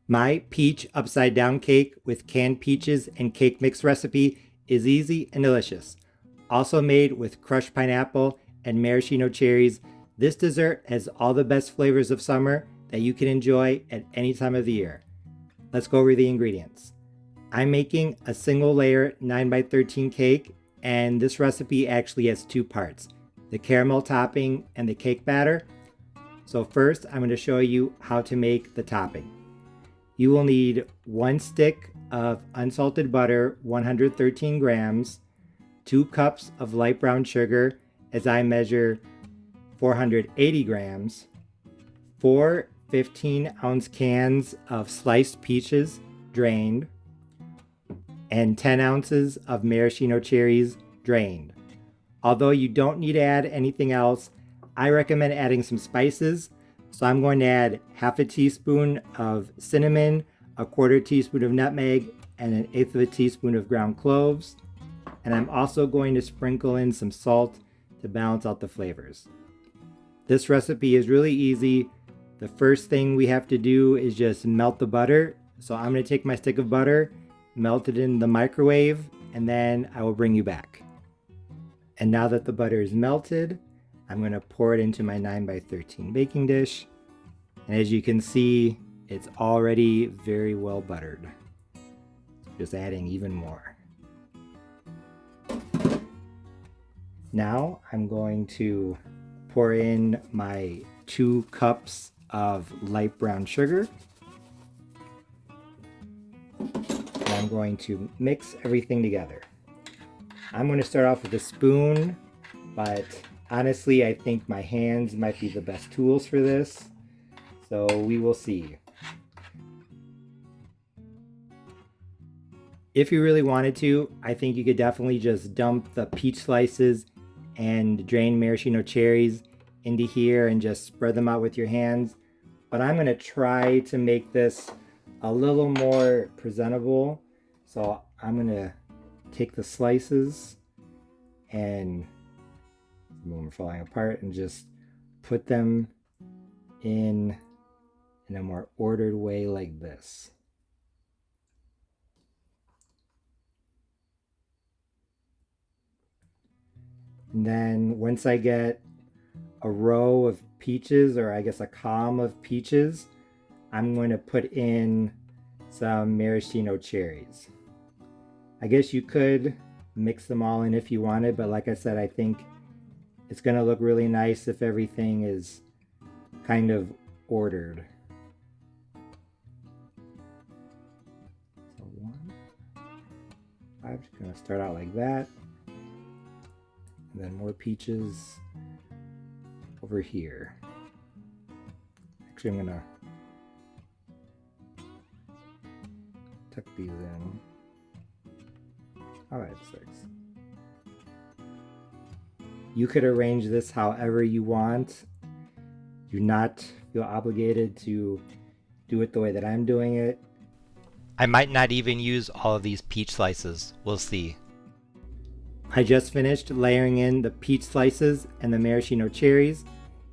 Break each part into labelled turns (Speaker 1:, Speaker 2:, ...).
Speaker 1: My peach upside down cake with canned peaches and cake mix recipe is easy and delicious. Also made with crushed pineapple and maraschino cherries, this dessert has all the best flavors of summer that you can enjoy at any time of the year. Let's go over the ingredients. I'm making a single layer 9 by 13 cake, and this recipe actually has two parts, the caramel topping and the cake batter. So first, I'm going to show you how to make the topping. You will need 1 stick of unsalted butter, 113 grams, 2 cups of light brown sugar, as I measure 480 grams, 4 15-ounce cans of sliced peaches, drained, and 10 ounces of maraschino cherries, drained. Although you don't need to add anything else, I recommend adding some spices. So I'm going to add half a teaspoon of cinnamon, a quarter teaspoon of nutmeg, and an eighth of a teaspoon of ground cloves. And I'm also going to sprinkle in some salt to balance out the flavors. This recipe is really easy. The first thing we have to do is just melt the butter. So I'm going to take my stick of butter, melt it in the microwave, and then I will bring you back. And now that the butter is melted, I'm going to pour it into my 9 by 13 baking dish. And as you can see, it's already very well buttered. Just adding even more. Now I'm going to pour in my 2 cups of light brown sugar. And I'm going to mix everything together. I'm going to start off with a spoon, but honestly, I think my hands might be the best tools for this, so we will see. If you really wanted to, I think you could definitely just dump the peach slices and drained maraschino cherries into here and just spread them out with your hands. But I'm going to try to make this a little more presentable. So I'm going to take the slices and when we're falling apart and just put them in a more ordered way like this. And then once I get a row of peaches, or I guess a column of peaches, I'm going to put in some maraschino cherries. I guess you could mix them all in if you wanted, but like I said, I think it's going to look really nice if everything is kind of ordered. So I'm just going to start out like that. And then more peaches over here. Actually, I'm going to tuck these in. All right, 6. You could arrange this however you want. Do not feel obligated to do it the way that I'm doing it. I might not even use all of these peach slices. We'll see. I just finished layering in the peach slices and the maraschino cherries.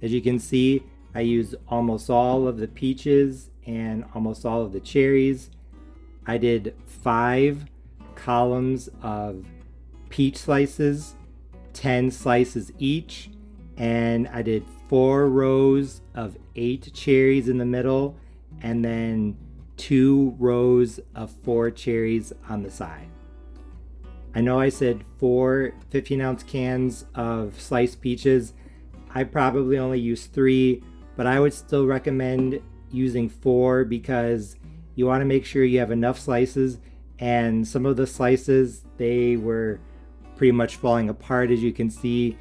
Speaker 1: As you can see, I used almost all of the peaches and almost all of the cherries. I did 5 columns of peach slices, 10 slices each, and I did 4 rows of 8 cherries in the middle, and then 2 rows of 4 cherries on the side. I know I said 4 15-ounce cans of sliced peaches. I probably only used 3, but I would still recommend using 4 because you want to make sure you have enough slices, and some of the slices, they were pretty much falling apart, as you can see.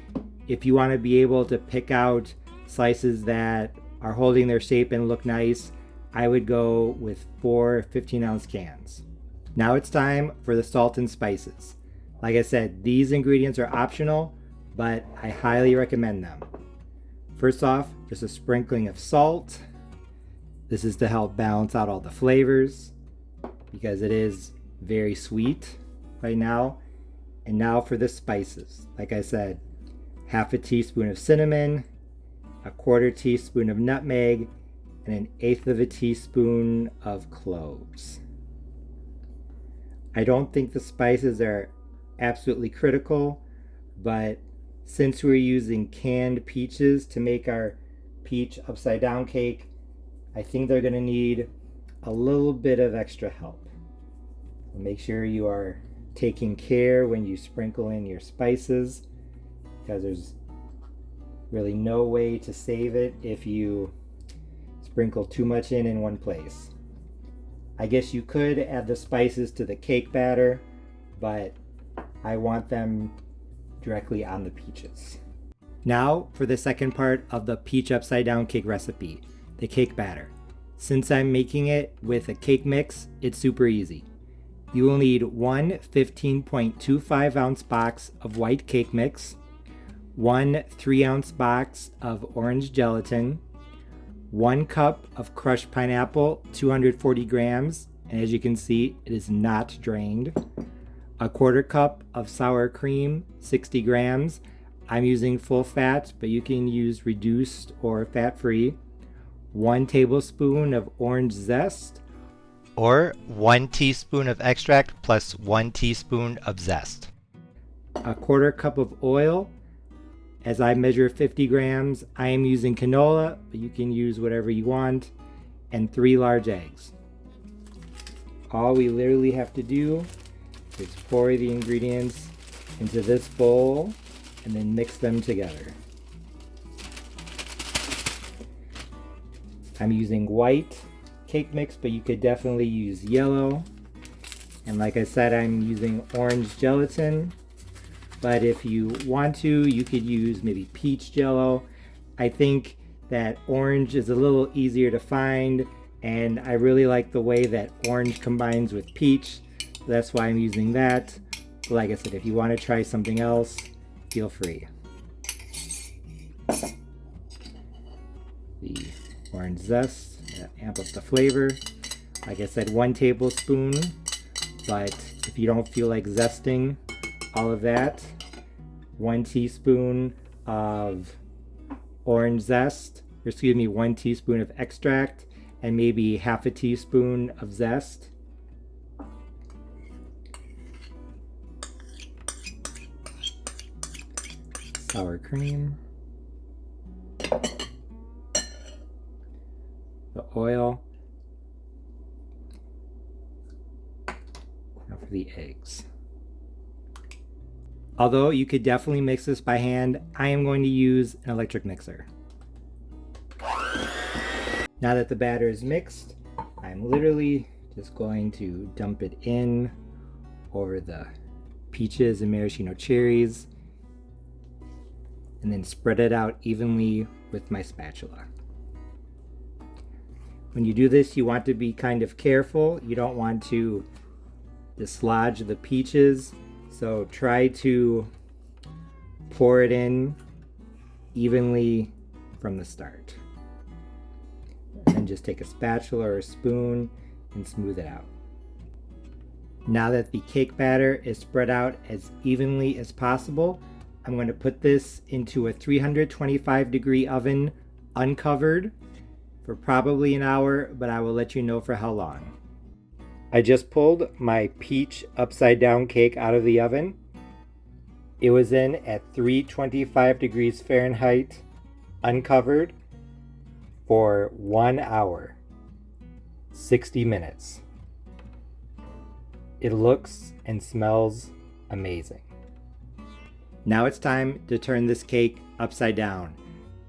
Speaker 1: If you want to be able to pick out slices that are holding their shape and look nice, I would go with 4 15-ounce cans. Now it's time for the salt and spices. Like I said, these ingredients are optional, but I highly recommend them. First off, just a sprinkling of salt. This is to help balance out all the flavors because it is very sweet right now. And now for the spices. Like I said, half a teaspoon of cinnamon, a quarter teaspoon of nutmeg, and 1/8 of a teaspoon of cloves. I don't think the spices are absolutely critical, but since we're using canned peaches to make our peach upside down cake, I think they're going to need a little bit of extra help. So make sure you are taking care when you sprinkle in your spices, because there's really no way to save it if you sprinkle too much in one place. I guess you could add the spices to the cake batter, but I want them directly on the peaches. Now for the second part of the peach upside down cake recipe, the cake batter. Since I'm making it with a cake mix, it's super easy. You will need one 15.25 ounce box of white cake mix, one 3 ounce box of orange gelatin, 1 cup of crushed pineapple, 240 grams, and as you can see, it is not drained, a 1/4 cup of sour cream, 60 grams. I'm using full fat, but you can use reduced or fat-free. 1 tablespoon of orange zest, or 1 teaspoon of extract plus 1 teaspoon of zest. A 1/4 cup of oil. As I measure 50 grams, I am using canola, but you can use whatever you want, and 3 large eggs. All we literally have to do is pour the ingredients into this bowl and then mix them together. I'm using white cake mix, but you could definitely use yellow. And like I said, I'm using orange gelatin, but if you want to, you could use maybe peach jello. I think that orange is a little easier to find, and I really like the way that orange combines with peach. So that's why I'm using that. But like I said, if you want to try something else, feel free. The orange zest, amp up the flavor. Like I said, 1 tablespoon, but if you don't feel like zesting all of that, 1 teaspoon of orange zest, or excuse me, 1 teaspoon of extract, and maybe 1/2 teaspoon of zest. Sour cream. The oil. Now for the eggs. Although you could definitely mix this by hand, I am going to use an electric mixer. Now that the batter is mixed, I'm literally just going to dump it in over the peaches and maraschino cherries, and then spread it out evenly with my spatula. When you do this, you want to be kind of careful. You don't want to dislodge the peaches, so try to pour it in evenly from the start. And just take a spatula or a spoon and smooth it out. Now that the cake batter is spread out as evenly as possible, I'm going to put this into a 325-degree oven, uncovered, for probably an hour, but I will let you know for how long. I just pulled my peach upside down cake out of the oven. It was in at 325 degrees Fahrenheit, uncovered, for 1 hour, 60 minutes. It looks and smells amazing. Now it's time to turn this cake upside down.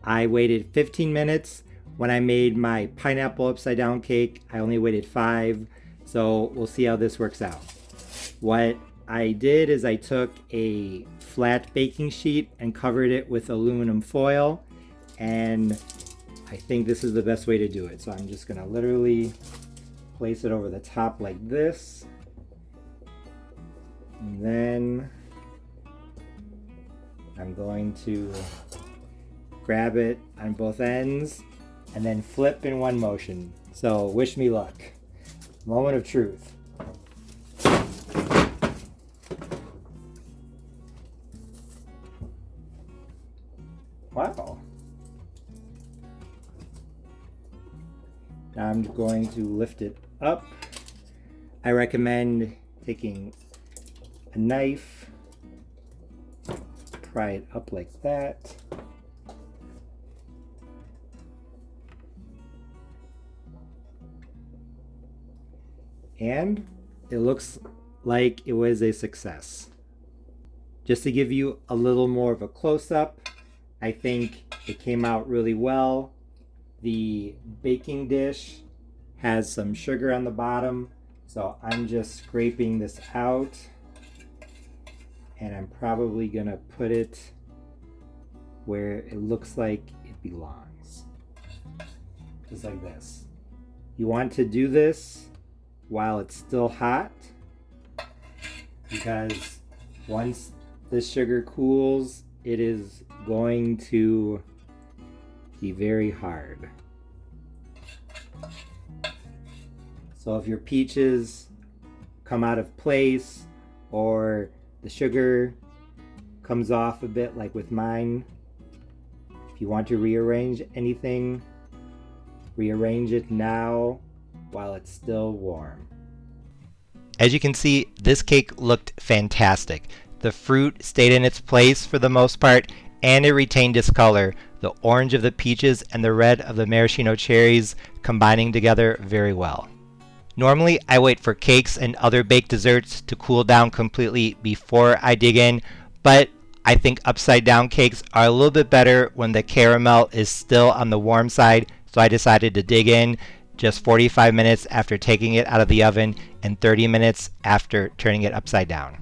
Speaker 1: I waited 15 minutes. When I made my pineapple upside down cake, I only waited 5. So we'll see how this works out. What I did is I took a flat baking sheet and covered it with aluminum foil, and I think this is the best way to do it. So I'm just gonna literally place it over the top like this, and then I'm going to grab it on both ends and then flip in one motion. So wish me luck. Moment of truth. Wow. going to lift it up. I recommend taking a knife, pry it up like that. And it looks like it was a success. Just to give you a little more of a close-up, I think it came out really well. The baking dish has some sugar on the bottom, so I'm just scraping this out, and I'm probably gonna put it where it looks like it belongs. Just like this. You want to do this while it's still hot, because once the sugar cools, it is going to be very hard. So if your peaches come out of place or the sugar comes off a bit like with mine, if you want to rearrange anything, rearrange it now while it's still warm. As you can see, this cake looked fantastic. The fruit stayed in its place for the most part, and it retained its color, the orange of the peaches and the red of the maraschino cherries combining together very well. Normally, I wait for cakes and other baked desserts to cool down completely before I dig in, but I think upside down cakes are a little bit better when the caramel is still on the warm side, so I decided to dig in just 45 minutes after taking it out of the oven and 30 minutes after turning it upside down.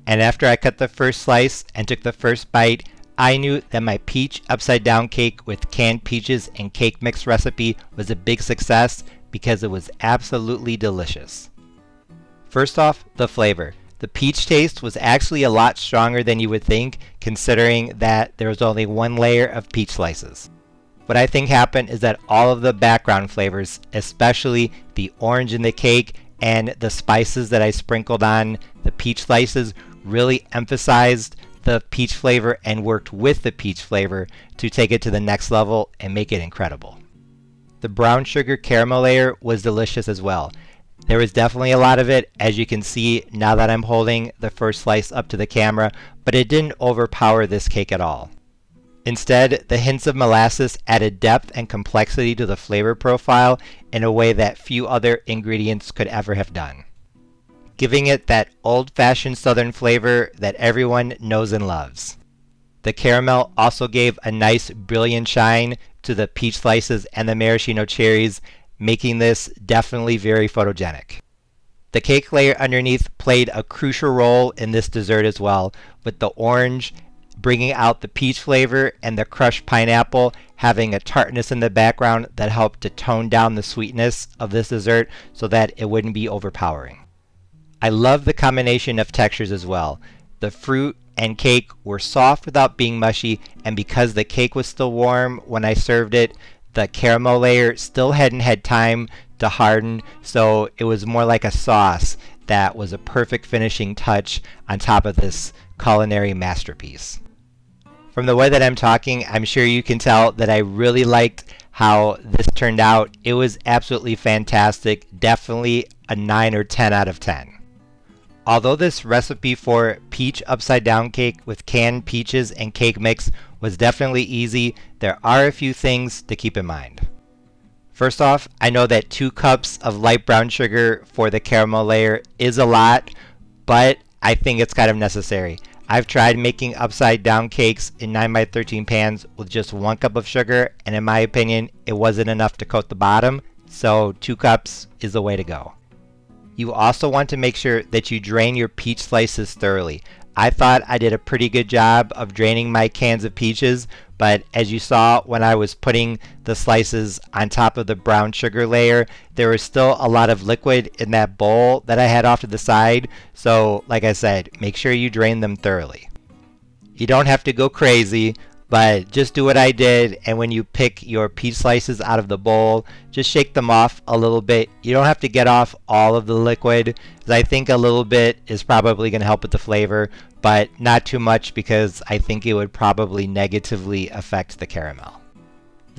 Speaker 1: And after I cut the first slice and took the first bite, I knew that my peach upside down cake with canned peaches and cake mix recipe was a big success because it was absolutely delicious. First off, the flavor. The peach taste was actually a lot stronger than you would think, considering that there was only one layer of peach slices. What I think happened is that all of the background flavors, especially the orange in the cake and the spices that I sprinkled on the peach slices, really emphasized the peach flavor and worked with the peach flavor to take it to the next level and make it incredible. The brown sugar caramel layer was delicious as well. There was definitely a lot of it, as you can see now that I'm holding the first slice up to the camera, but it didn't overpower this cake at all. Instead, the hints of molasses added depth and complexity to the flavor profile in a way that few other ingredients could ever have done, giving it that old-fashioned southern flavor that everyone knows and loves. The caramel also gave a nice brilliant shine to the peach slices and the maraschino cherries, making this definitely very photogenic. The cake layer underneath played a crucial role in this dessert as well, with the orange bringing out the peach flavor and the crushed pineapple having a tartness in the background that helped to tone down the sweetness of this dessert so that it wouldn't be overpowering. I love the combination of textures as well. The fruit and cake were soft without being mushy, and because the cake was still warm when I served it, the caramel layer still hadn't had time to harden, so it was more like a sauce that was a perfect finishing touch on top of this culinary masterpiece. From the way that I'm talking, I'm sure you can tell that I really liked how this turned out. It was absolutely fantastic, definitely a 9 or 10 out of 10. Although this recipe for peach upside down cake with canned peaches and cake mix was definitely easy, there are a few things to keep in mind. First off, I know that 2 cups of light brown sugar for the caramel layer is a lot, but I think it's kind of necessary. I've tried making upside down cakes in 9x13 pans with just 1 cup of sugar, and in my opinion, it wasn't enough to coat the bottom, so 2 cups is the way to go. You also want to make sure that you drain your peach slices thoroughly. I thought I did a pretty good job of draining my cans of peaches, but as you saw when I was putting the slices on top of the brown sugar layer, there was still a lot of liquid in that bowl that I had off to the side, so like I said, make sure you drain them thoroughly. You don't have to go crazy, but just do what I did, and when you pick your peach slices out of the bowl, just shake them off a little bit. You don't have to get off all of the liquid, as I think a little bit is probably going to help with the flavor, but not too much because I think it would probably negatively affect the caramel.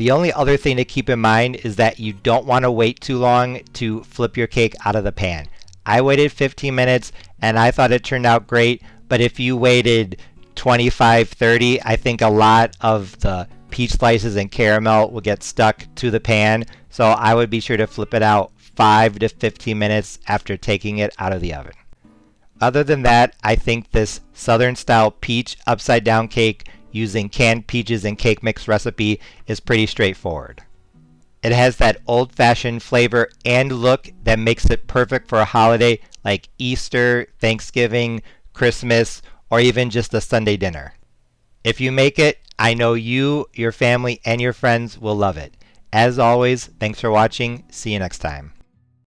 Speaker 1: The only other thing to keep in mind is that you don't want to wait too long to flip your cake out of the pan. I waited 15 minutes and I thought it turned out great, but if you waited 25, 30, I think a lot of the peach slices and caramel will get stuck to the pan, so I would be sure to flip it out 5 to 15 minutes after taking it out of the oven. Other than that, I think this Southern style peach upside down cake using canned peaches and cake mix recipe is pretty straightforward. It has that old-fashioned flavor and look that makes it perfect for a holiday like Easter, Thanksgiving, Christmas, or even just a Sunday dinner. If you make it, I know you, your family, and your friends will love it. As always, thanks for watching. See you next time.